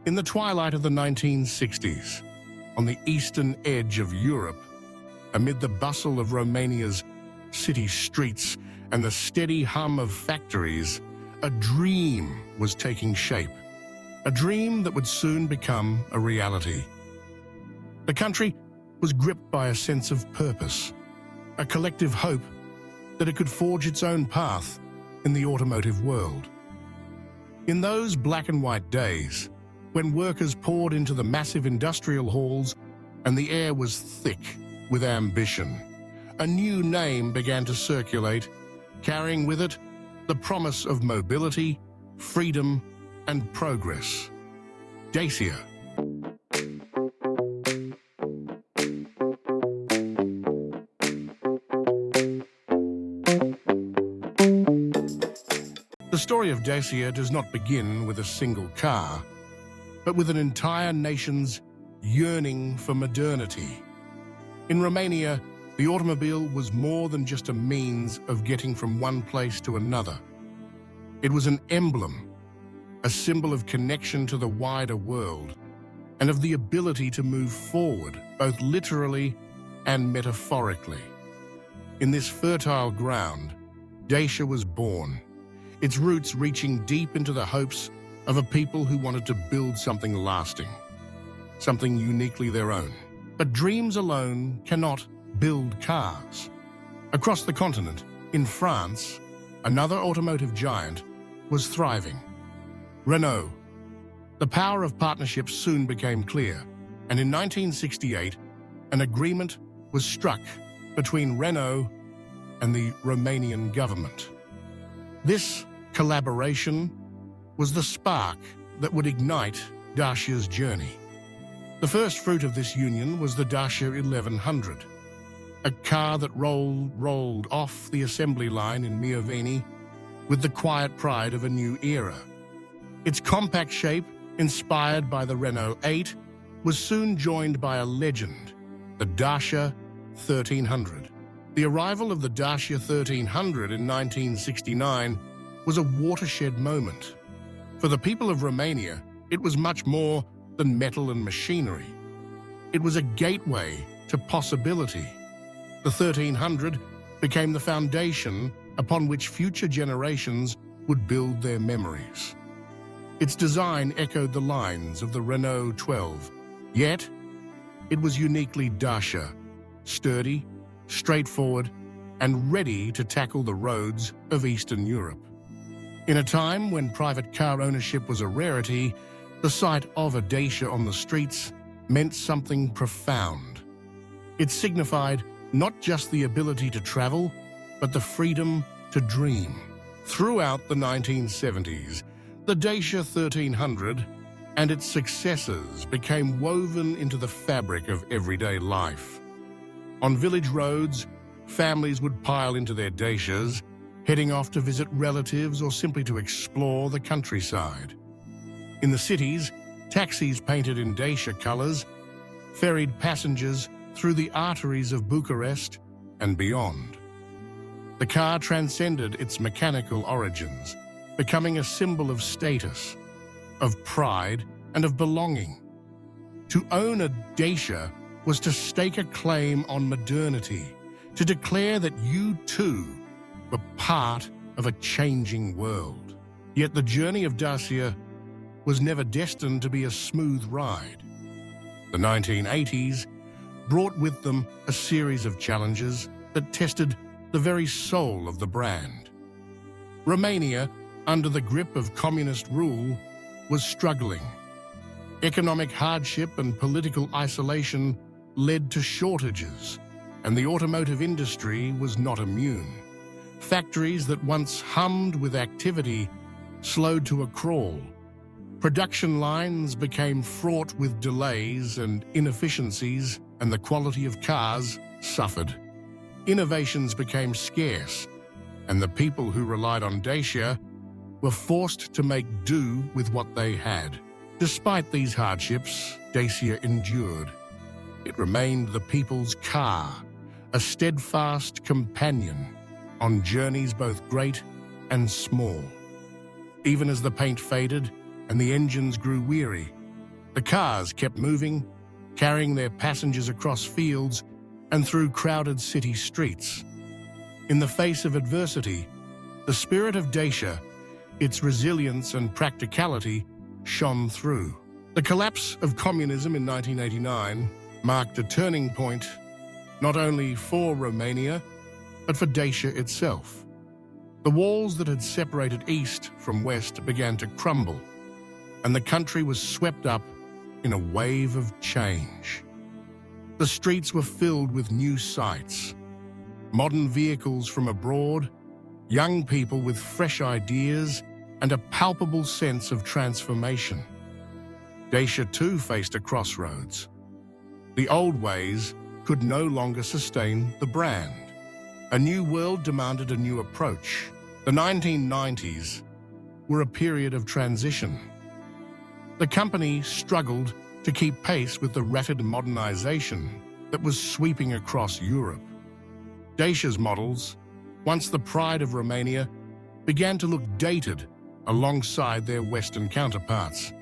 In the twilight of the 1960s, on the eastern edge of Europe, amid the bustle of Romania's city streets and the steady hum of factories, a dream was taking shape. A dream that would soon become a reality. The country was gripped by a sense of purpose, a collective hope that it could forge its own path in the automotive world. In those black and white days, when workers poured into the massive industrial halls and the air was thick with ambition, a new name began to circulate, carrying with it the promise of mobility, freedom, and progress. Dacia. The story of Dacia does not begin with a single car, but with an entire nation's yearning for modernity. In Romania, the automobile was more than just a means of getting from one place to another. It was an emblem, a symbol of connection to the wider world, and of the ability to move forward, both literally and metaphorically. In this fertile ground, Dacia was born, its roots reaching deep into the hopes of a people who wanted to build something lasting, something uniquely their own. But dreams alone cannot build cars. Across the continent, in France, another automotive giant was thriving. Renault. The power of partnerships soon became clear, and in 1968, an agreement was struck between Renault and the Romanian government. This collaboration was the spark that would ignite Dacia's journey. The first fruit of this union was the Dacia 1100, a car that rolled off the assembly line in Mioveni with the quiet pride of a new era. Its compact shape, inspired by the Renault 8, was soon joined by a legend, the Dacia 1300. The arrival of the Dacia 1300 in 1969 was a watershed moment. For the people of Romania, it was much more than metal and machinery. It was a gateway to possibility. The 1300 became the foundation upon which future generations would build their memories. Its design echoed the lines of the Renault 12, yet it was uniquely Dacia, sturdy, straightforward, and ready to tackle the roads of Eastern Europe. In a time when private car ownership was a rarity, the sight of a Dacia on the streets meant something profound. It signified not just the ability to travel, but the freedom to dream. Throughout the 1970s, the Dacia 1300 and its successors became woven into the fabric of everyday life. On village roads, families would pile into their Dacias, heading off to visit relatives or simply to explore the countryside. In the cities, taxis painted in Dacia colors ferried passengers through the arteries of Bucharest and beyond. The car transcended its mechanical origins, becoming a symbol of status, of pride, and of belonging. To own a Dacia was to stake a claim on modernity, to declare that you too were part of a changing world. Yet the journey of Dacia was never destined to be a smooth ride. The 1980s brought with them a series of challenges that tested the very soul of the brand. Romania, under the grip of communist rule, was struggling. Economic hardship and political isolation led to shortages, and the automotive industry was not immune. Factories that once hummed with activity slowed to a crawl. Production lines became fraught with delays and inefficiencies, and the quality of cars suffered. Innovations became scarce, and the people who relied on Dacia were forced to make do with what they had. Despite these hardships, Dacia endured. It remained the people's car, a steadfast companion on journeys both great and small. Even as the paint faded and the engines grew weary, The cars kept moving, carrying their passengers across fields and through crowded city streets. In the face of adversity, the spirit of Dacia, its resilience and practicality, shone through. The collapse of communism in 1989 marked a turning point not only for Romania, but for Dacia itself. The walls that had separated East from West began to crumble, and the country was swept up in a wave of change. The streets were filled with new sights, modern vehicles from abroad, young people with fresh ideas, and a palpable sense of transformation. Dacia too faced a crossroads. The old ways could no longer sustain the brand. A new world demanded a new approach. The 1990s were a period of transition. The company struggled to keep pace with the rapid modernization that was sweeping across Europe. Dacia's models, once the pride of Romania, began to look dated alongside their Western counterparts.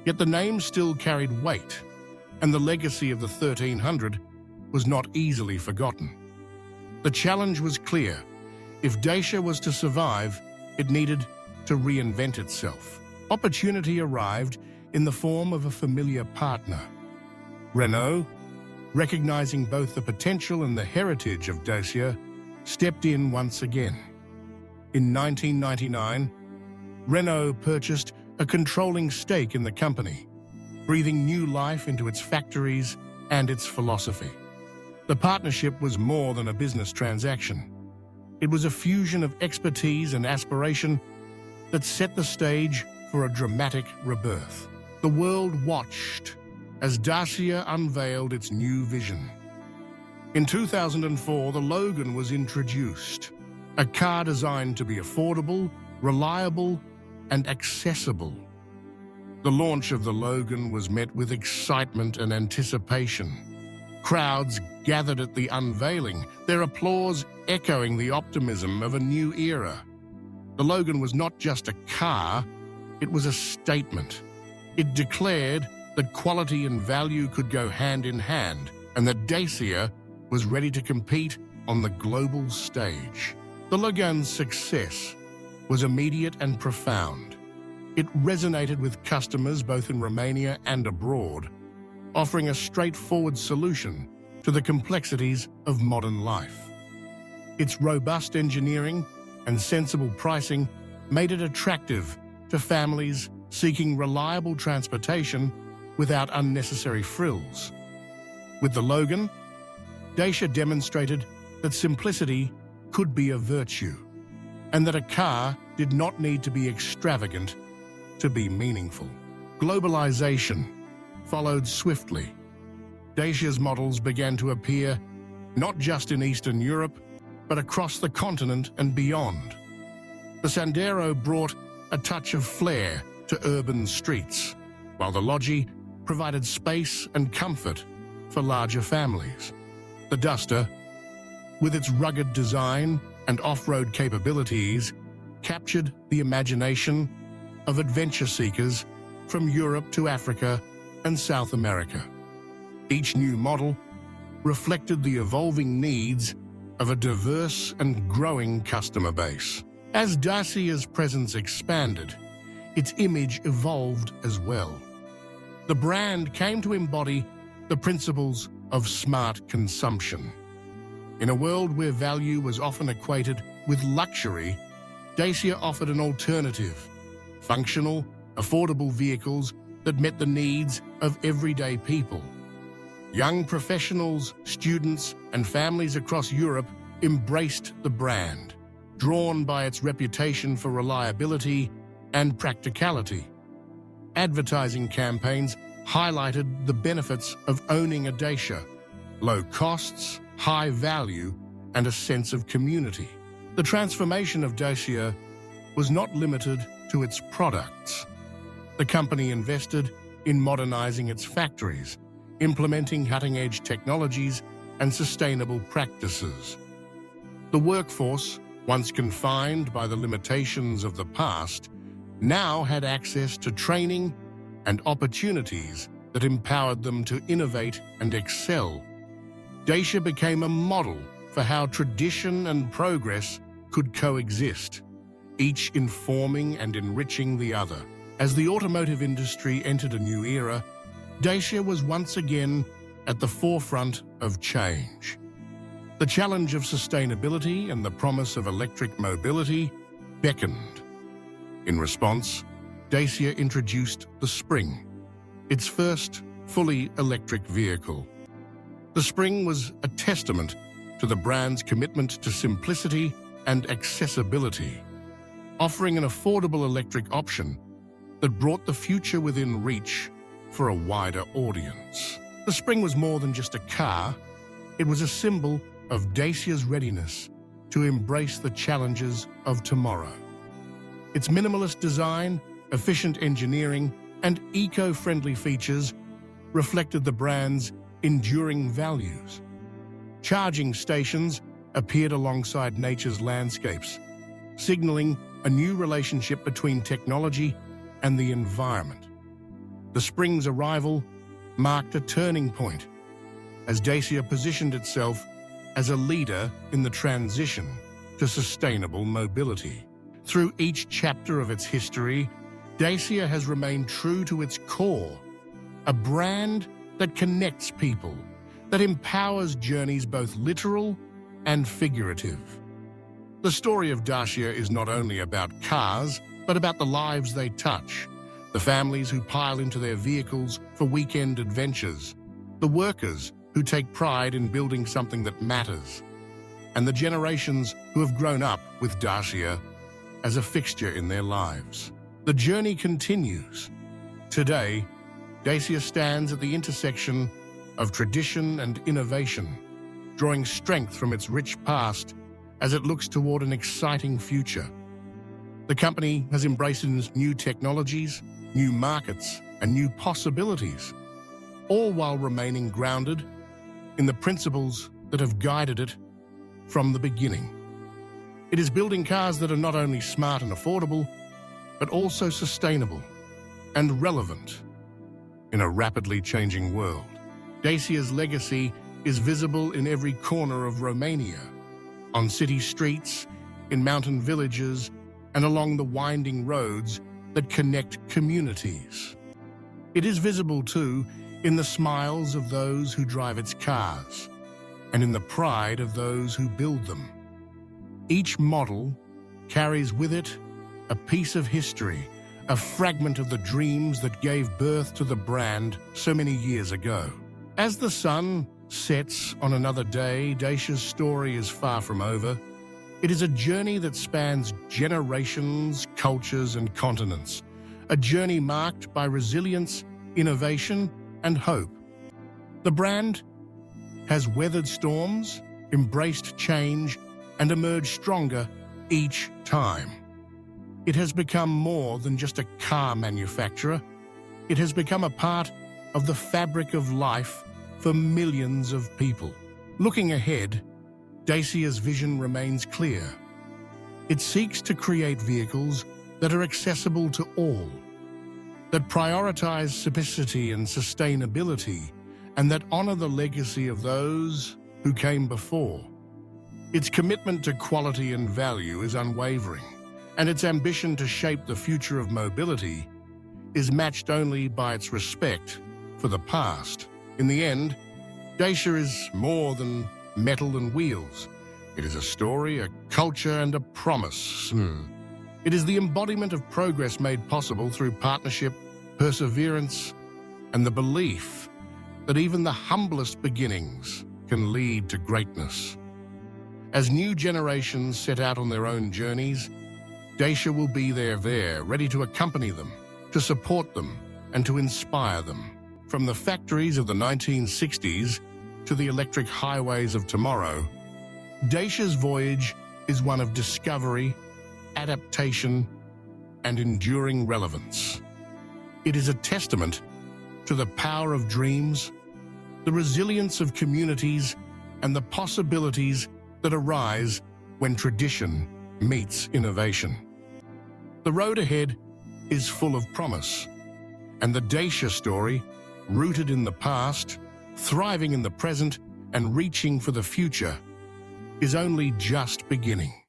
Yet the name still carried weight, and the legacy of the 1300 was not easily forgotten. The challenge was clear. If Dacia was to survive, it needed to reinvent itself. Opportunity arrived in the form of a familiar partner. Renault, recognizing both the potential and the heritage of Dacia, stepped in once again. In 1999, Renault purchased a controlling stake in the company, breathing new life into its factories and its philosophy. The partnership was more than a business transaction. It was a fusion of expertise and aspiration that set the stage for a dramatic rebirth. The world watched as Dacia unveiled its new vision. In 2004, the Logan was introduced, a car designed to be affordable, reliable, and accessible. The launch of the Logan was met with excitement and anticipation. Crowds gathered at the unveiling, their applause echoing the optimism of a new era. The Logan was not just a car, it was a statement. It declared that quality and value could go hand in hand, and that Dacia was ready to compete on the global stage. The Logan's success was immediate and profound. It resonated with customers both in Romania and abroad, offering a straightforward solution to the complexities of modern life. Its robust engineering and sensible pricing made it attractive to families seeking reliable transportation without unnecessary frills. With the Logan, Dacia demonstrated that simplicity could be a virtue, and that a car did not need to be extravagant to be meaningful. Globalization followed swiftly. Dacia's models began to appear not just in Eastern Europe, but across the continent and beyond. The Sandero brought a touch of flair to urban streets, while the Logi provided space and comfort for larger families. The Duster, with its rugged design and off-road capabilities, captured the imagination of adventure seekers from Europe to Africa and South America. Each new model reflected the evolving needs of a diverse and growing customer base. As Dacia's presence expanded, its image evolved as well. The brand came to embody the principles of smart consumption. In a world where value was often equated with luxury, Dacia offered an alternative: functional, affordable vehicles that met the needs of everyday people. Young professionals, students, and families across Europe embraced the brand, drawn by its reputation for reliability and practicality. Advertising campaigns highlighted the benefits of owning a Dacia: low costs, high value, and a sense of community. The transformation of Dacia was not limited to its products. The company invested in modernizing its factories, implementing cutting-edge technologies and sustainable practices. The workforce, once confined by the limitations of the past, now had access to training, and opportunities that empowered them to innovate and excel. Dacia became a model for how tradition and progress could coexist, each informing and enriching the other. As the automotive industry entered a new era, Dacia was once again at the forefront of change. The challenge of sustainability and the promise of electric mobility beckoned. In response, Dacia introduced the Spring, its first fully electric vehicle. The Spring was a testament to the brand's commitment to simplicity and accessibility, offering an affordable electric option that brought the future within reach for a wider audience. The Spring was more than just a car, it was a symbol of Dacia's readiness to embrace the challenges of tomorrow. Its minimalist design, efficient engineering, and eco-friendly features reflected the brand's enduring values. Charging stations appeared alongside nature's landscapes, signaling a new relationship between technology and the environment. The Spring's arrival marked a turning point as Dacia positioned itself as a leader in the transition to sustainable mobility. Through each chapter of its history, Dacia has remained true to its core, a brand that connects people, that empowers journeys both literal and figurative. The story of Dacia is not only about cars, but about the lives they touch, the families who pile into their vehicles for weekend adventures, the workers who take pride in building something that matters, and the generations who have grown up with Dacia as a fixture in their lives. The journey continues. Today, Dacia stands at the intersection of tradition and innovation, drawing strength from its rich past as it looks toward an exciting future. The company has embraced new technologies, new markets, and new possibilities, all while remaining grounded in the principles that have guided it from the beginning. It is building cars that are not only smart and affordable, but also sustainable and relevant in a rapidly changing world. Dacia's legacy is visible in every corner of Romania, on city streets, in mountain villages, and along the winding roads that connect communities. It is visible, too, in the smiles of those who drive its cars, and in the pride of those who build them. Each model carries with it a piece of history, a fragment of the dreams that gave birth to the brand so many years ago. As the sun sets on another day, Dacia's story is far from over. It is a journey that spans generations, cultures, and continents, a journey marked by resilience, innovation, and hope. The brand has weathered storms, embraced change, and emerged stronger each time. It has become more than just a car manufacturer. It has become a part of the fabric of life for millions of people. Looking ahead, Dacia's vision remains clear. It seeks to create vehicles that are accessible to all, that prioritize simplicity and sustainability, and that honor the legacy of those who came before. Its commitment to quality and value is unwavering, and its ambition to shape the future of mobility is matched only by its respect for the past. In the end, Dacia is more than metal and wheels. It is a story, a culture, and a promise. It is the embodiment of progress made possible through partnership, perseverance, and the belief that even the humblest beginnings can lead to greatness. As new generations set out on their own journeys, Dacia will be there, ready to accompany them, to support them, and to inspire them. From the factories of the 1960s to the electric highways of tomorrow, Dacia's voyage is one of discovery, adaptation, and enduring relevance. It is a testament to the power of dreams, the resilience of communities, and the possibilities that arise when tradition meets innovation. The road ahead is full of promise, And the Dacia story, rooted in the past, thriving in the present, and reaching for the future, is only just beginning.